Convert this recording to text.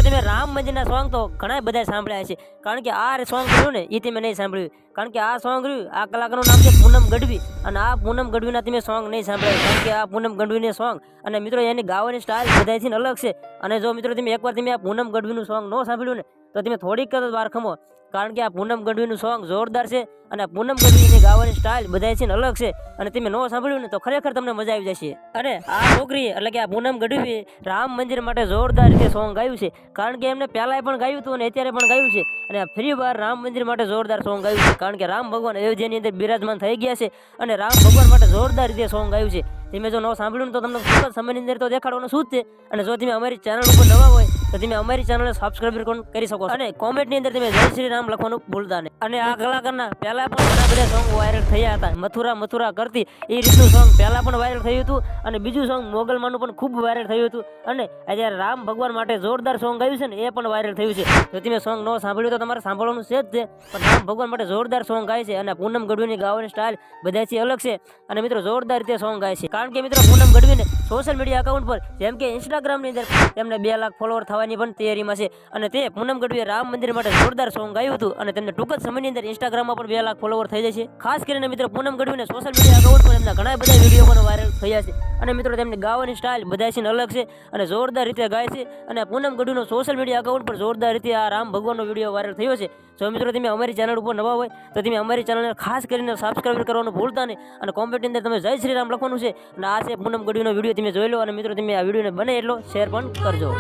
તમે રામ મંદિરના સોંગ તો ઘણા બધા સાંભળ્યા છે, કારણ કે આ સોંગ રહ્યું ને એ તમે નહીં સાંભળ્યું, કારણ કે આ સોંગ રહ્યું આ કલાકારનું નામ છે પૂનમ ગઢવી, અને આ પૂનમ ગઢવીના તમે સોંગ નહીં સાંભળ્યા, કારણ કે આ પૂનમ ગઢવીને સોંગ અને મિત્રો એની ગાવાની સ્ટાઇલ બધાથી અલગ છે. અને જો મિત્રો તમે એકવાર તમે આ પૂનમ ગઢવીનું સોંગ ન સાંભળ્યું ને તો તમે થોડીક જ વાર ખમો, કારણ કે આ પૂનમ ગઢવીનું સોંગ જોરદાર છે અને આ પૂનમ ગઢવીની ગાવાની સ્ટાઇલ બધાથી અલગ છે. અને તમે ન સાંભળ્યું ને તો ખરેખર તમને મજા આવી જશે. અને આ છોકરી એટલે કે આ પૂનમ ગઢવી રામ મંદિર માટે જોરદાર રીતે સોંગ ગાયું છે, કારણ કે એમને પહેલાં પણ ગાયું હતું અને અત્યારે પણ ગાયું છે, અને ફરી વાર રામ મંદિર માટે જોરદાર સોંગ ગાયું છે, કારણ કે રામ ભગવાન અયોધ્યાની અંદર બિરાજમાન થઈ ગયા છે અને રામ ભગવાન માટે જોરદાર રીતે સોંગ ગાયું છે. તમે જો ન સાંભળ્યું તો તમને ખૂબ જ સમયની અંદર તો દેખાડવાનું શું જ છે. અને જો તમે અમારી ચેનલ ઉપર નવા હોય તો તમે અમારી ચેનલને સબસ્ક્રાઇબ કરી શકો, અને કોમેન્ટની અંદર તમે જય શ્રી રામ લખવાનું ભૂલતા નહીં. અને આ કલાકારના પહેલા પણ ઘણા બધા સોંગ વાયરલ થયા હતા. મથુરા મથુરા કરતી એ રીતનું સોંગ પહેલા પણ વાયરલ થયું હતું, અને બીજું સોંગ મોગલમાનું પણ ખૂબ વાયરલ થયું હતું, અને અત્યારે રામ ભગવાન માટે જોરદાર સોંગ ગાયું છે ને એ પણ વાયરલ થયું છે. જો તમે સોંગ ન સાંભળ્યું તો તમારે સાંભળવાનું છે જ છે, પણ રામ ભગવાન માટે જોરદાર સોંગ ગાય છે, અને પૂનમ ગઢવીની ગાવાની સ્ટાઇલ બધાથી અલગ છે, અને મિત્રો જોરદાર રીતે સોંગ ગાય છે. કારણ કે મિત્રો પૂનમ ગઢવીને સોશિયલ મીડિયા એકાઉન્ટ પર જેમ કે ઇન્સ્ટાગ્રામની અંદર તેમને 2 લાખ ફોલોવર થવાની પણ તૈયારીમાં છે, અને તે પૂનમ ગઢવીએ રામ મંદિર માટે જોરદાર સોંગ ગાયું હતું, અને તેમને ટૂંક જ સમયની અંદર ઇન્સ્ટાગ્રામમાં પણ 2 લાખ ફોલોવર થઈ જશે. ખાસ કરીને મિત્રો પૂનમ ગઢવીને સોશિયલ મીડિયા એકાઉન્ટ પર એમના ઘણા બધા વિડીયો પણ વાયરલ થયા છે, અને મિત્રો તેમની ગાવાની સ્ટાઇલ બધાથી અલગ છે અને જોરદાર રીતે ગાય છે. અને પૂનમ ગઢવીનો સોશિયલ મીડિયા એકાઉન્ટ પર જોરદાર રીતે આ રામ ભગવાનનો વિડીયો વાયરલ થયો છે. જો મિત્રો તમે અમારી ચેનલ ઉપર નવા હોય તો તમે અમારી ચેનલને ખાસ કરીને સબસ્ક્રાઇબ કરવાનું ભૂલતા નહીં, અને કોમેન્ટની અંદર તમે જય શ્રી રામ લખવાનું છે. અને આ છે પૂનમ ગઢવીનો વિડીયો, તમે જોઈ લો, અને મિત્રો તમે આ વિડીયોને બને એટલો શેર પણ કરજો.